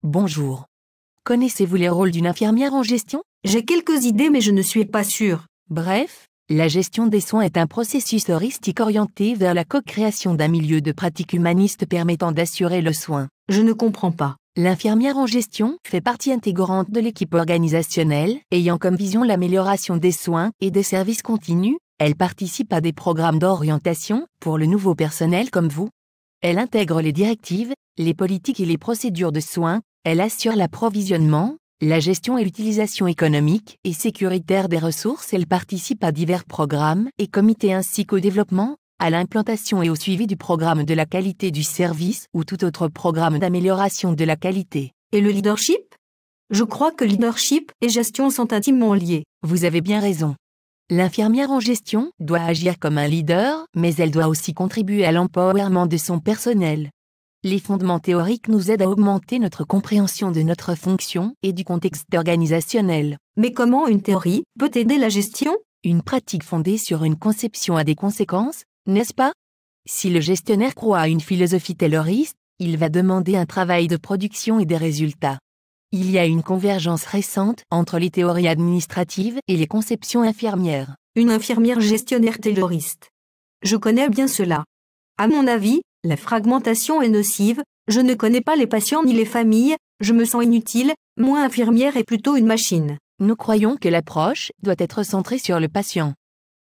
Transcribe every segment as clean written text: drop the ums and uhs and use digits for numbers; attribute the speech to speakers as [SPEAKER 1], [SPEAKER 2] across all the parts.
[SPEAKER 1] Bonjour. Connaissez-vous les rôles d'une infirmière en gestion?
[SPEAKER 2] J'ai quelques idées mais je ne suis pas sûre.
[SPEAKER 1] Bref, la gestion des soins est un processus heuristique orienté vers la co-création d'un milieu de pratique humaniste permettant d'assurer le soin.
[SPEAKER 2] Je ne comprends pas.
[SPEAKER 1] L'infirmière en gestion fait partie intégrante de l'équipe organisationnelle, ayant comme vision l'amélioration des soins et des services continus. Elle participe à des programmes d'orientation pour le nouveau personnel comme vous. Elle intègre les directives, les politiques et les procédures de soins. Elle assure l'approvisionnement, la gestion et l'utilisation économique et sécuritaire des ressources. Elle participe à divers programmes et comités ainsi qu'au développement, à l'implantation et au suivi du programme de la qualité du service ou tout autre programme d'amélioration de la qualité.
[SPEAKER 2] Et le leadership? Je crois que leadership et gestion sont intimement liés.
[SPEAKER 1] Vous avez bien raison. L'infirmière en gestion doit agir comme un leader, mais elle doit aussi contribuer à l'empowerment de son personnel. Les fondements théoriques nous aident à augmenter notre compréhension de notre fonction et du contexte organisationnel.
[SPEAKER 2] Mais comment une théorie peut aider la gestion?
[SPEAKER 1] Une pratique fondée sur une conception a des conséquences, n'est-ce pas? Si le gestionnaire croit à une philosophie tayloriste, il va demander un travail de production et des résultats. Il y a une convergence récente entre les théories administratives et les conceptions infirmières.
[SPEAKER 2] Une infirmière gestionnaire tayloriste. Je connais bien cela. À mon avis, la fragmentation est nocive, je ne connais pas les patients ni les familles, je me sens inutile, moi infirmière est plutôt une machine.
[SPEAKER 1] Nous croyons que l'approche doit être centrée sur le patient.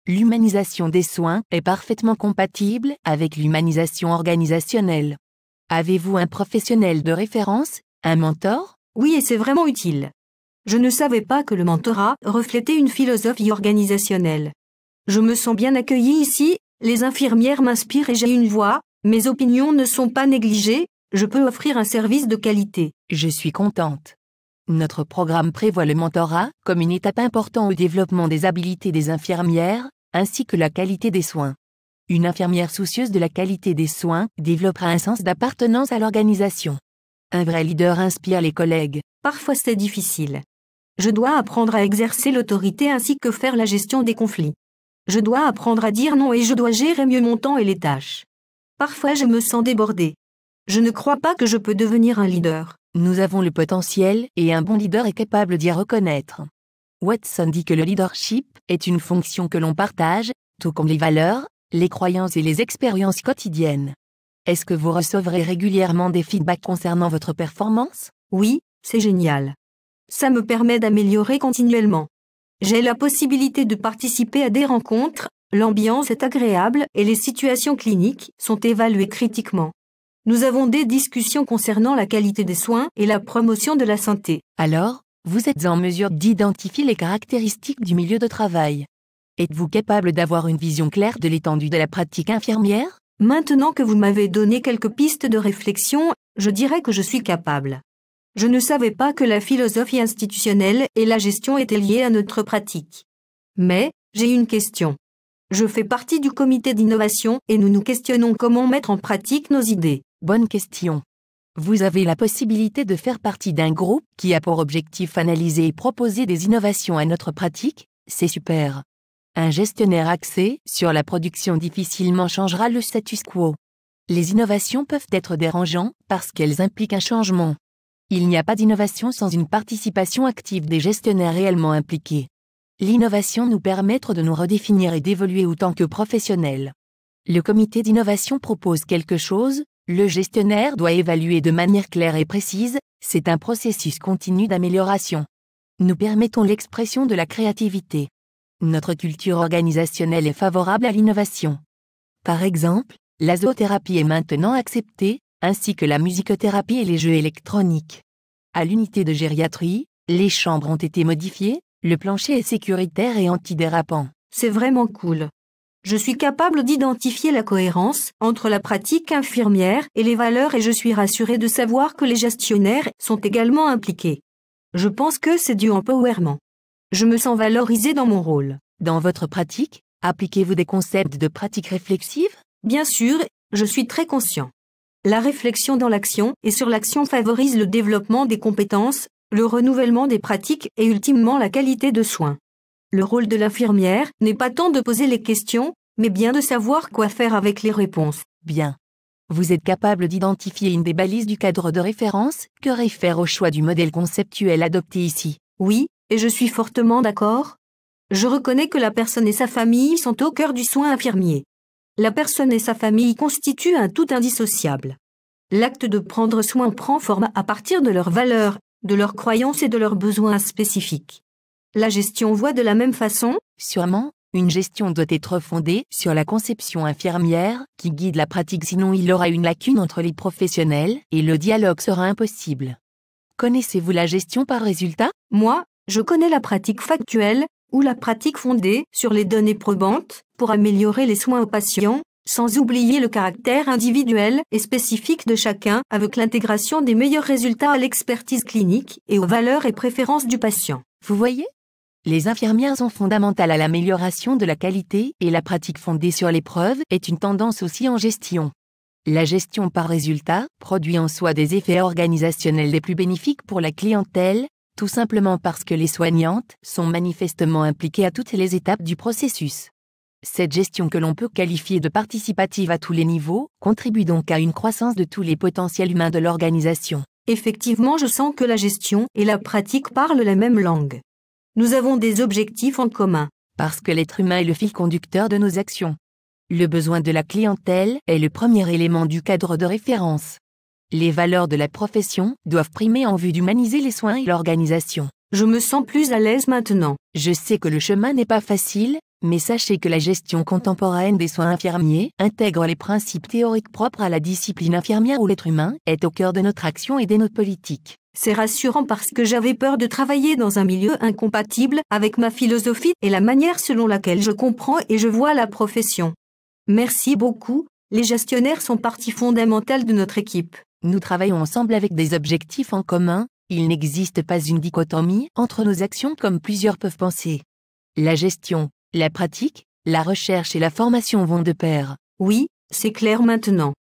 [SPEAKER 1] L'humanisation des soins est parfaitement compatible avec l'humanisation organisationnelle. Avez-vous un professionnel de référence, un mentor?
[SPEAKER 2] Oui, et c'est vraiment utile. Je ne savais pas que le mentorat reflétait une philosophie organisationnelle. Je me sens bien accueillie ici, les infirmières m'inspirent et j'ai une voix, mes opinions ne sont pas négligées, je peux offrir un service de qualité.
[SPEAKER 1] Je suis contente. Notre programme prévoit le mentorat comme une étape importante au développement des habiletés des infirmières, ainsi que la qualité des soins. Une infirmière soucieuse de la qualité des soins développera un sens d'appartenance à l'organisation. Un vrai leader inspire les collègues.
[SPEAKER 2] Parfois c'est difficile. Je dois apprendre à exercer l'autorité ainsi que faire la gestion des conflits. Je dois apprendre à dire non et je dois gérer mieux mon temps et les tâches. Parfois je me sens débordée. Je ne crois pas que je peux devenir un leader.
[SPEAKER 1] Nous avons le potentiel et un bon leader est capable d'y reconnaître. Watson dit que le leadership est une fonction que l'on partage, tout comme les valeurs, les croyances et les expériences quotidiennes. Est-ce que vous recevrez régulièrement des feedbacks concernant votre performance?
[SPEAKER 2] Oui, c'est génial. Ça me permet d'améliorer continuellement. J'ai la possibilité de participer à des rencontres, l'ambiance est agréable et les situations cliniques sont évaluées critiquement. Nous avons des discussions concernant la qualité des soins et la promotion de la santé.
[SPEAKER 1] Alors, vous êtes en mesure d'identifier les caractéristiques du milieu de travail. Êtes-vous capable d'avoir une vision claire de l'étendue de la pratique infirmière?
[SPEAKER 2] Maintenant que vous m'avez donné quelques pistes de réflexion, je dirais que je suis capable. Je ne savais pas que la philosophie institutionnelle et la gestion étaient liées à notre pratique. Mais, j'ai une question. Je fais partie du comité d'innovation et nous nous questionnons comment mettre en pratique nos idées.
[SPEAKER 1] Bonne question. Vous avez la possibilité de faire partie d'un groupe qui a pour objectif analyser et proposer des innovations à notre pratique, c'est super. Un gestionnaire axé sur la production difficilement changera le status quo. Les innovations peuvent être dérangeantes parce qu'elles impliquent un changement. Il n'y a pas d'innovation sans une participation active des gestionnaires réellement impliqués. L'innovation nous permet de nous redéfinir et d'évoluer autant que professionnels. Le comité d'innovation propose quelque chose, le gestionnaire doit évaluer de manière claire et précise, c'est un processus continu d'amélioration. Nous permettons l'expression de la créativité. Notre culture organisationnelle est favorable à l'innovation. Par exemple, la zoothérapie est maintenant acceptée, ainsi que la musicothérapie et les jeux électroniques. À l'unité de gériatrie, les chambres ont été modifiées, le plancher est sécuritaire et antidérapant.
[SPEAKER 2] C'est vraiment cool. Je suis capable d'identifier la cohérence entre la pratique infirmière et les valeurs et je suis rassurée de savoir que les gestionnaires sont également impliqués. Je pense que c'est du empowerment. Je me sens valorisée dans mon rôle.
[SPEAKER 1] Dans votre pratique, appliquez-vous des concepts de pratique réflexive?
[SPEAKER 2] Bien sûr, je suis très conscient. La réflexion dans l'action et sur l'action favorise le développement des compétences, le renouvellement des pratiques et ultimement la qualité de soins. Le rôle de l'infirmière n'est pas tant de poser les questions, mais bien de savoir quoi faire avec les réponses.
[SPEAKER 1] Bien. Vous êtes capable d'identifier une des balises du cadre de référence que réfère au choix du modèle conceptuel adopté ici.
[SPEAKER 2] Oui, et je suis fortement d'accord. Je reconnais que la personne et sa famille sont au cœur du soin infirmier. La personne et sa famille constituent un tout indissociable. L'acte de prendre soin prend forme à partir de leurs valeurs, de leurs croyances et de leurs besoins spécifiques. La gestion voit de la même façon.
[SPEAKER 1] Sûrement, une gestion doit être fondée sur la conception infirmière qui guide la pratique, sinon il y aura une lacune entre les professionnels et le dialogue sera impossible. Connaissez-vous la gestion par résultat?
[SPEAKER 2] Moi, je connais la pratique factuelle, ou la pratique fondée sur les données probantes, pour améliorer les soins aux patients, sans oublier le caractère individuel et spécifique de chacun, avec l'intégration des meilleurs résultats à l'expertise clinique et aux valeurs et préférences du patient.
[SPEAKER 1] Vous voyez? Les infirmières sont fondamentales à l'amélioration de la qualité et la pratique fondée sur les preuves est une tendance aussi en gestion. La gestion par résultat produit en soi des effets organisationnels les plus bénéfiques pour la clientèle, tout simplement parce que les soignantes sont manifestement impliquées à toutes les étapes du processus. Cette gestion que l'on peut qualifier de participative à tous les niveaux, contribue donc à une croissance de tous les potentiels humains de l'organisation.
[SPEAKER 2] Effectivement, je sens que la gestion et la pratique parlent la même langue. Nous avons des objectifs en commun.
[SPEAKER 1] Parce que l'être humain est le fil conducteur de nos actions. Le besoin de la clientèle est le premier élément du cadre de référence. Les valeurs de la profession doivent primer en vue d'humaniser les soins et l'organisation.
[SPEAKER 2] Je me sens plus à l'aise maintenant.
[SPEAKER 1] Je sais que le chemin n'est pas facile, mais sachez que la gestion contemporaine des soins infirmiers intègre les principes théoriques propres à la discipline infirmière où l'être humain est au cœur de notre action et de notre politique.
[SPEAKER 2] C'est rassurant parce que j'avais peur de travailler dans un milieu incompatible avec ma philosophie et la manière selon laquelle je comprends et je vois la profession. Merci beaucoup, les gestionnaires sont partie fondamentale de notre équipe.
[SPEAKER 1] Nous travaillons ensemble avec des objectifs en commun, il n'existe pas une dichotomie entre nos actions comme plusieurs peuvent penser. La gestion, la pratique, la recherche et la formation vont de pair.
[SPEAKER 2] Oui, c'est clair maintenant.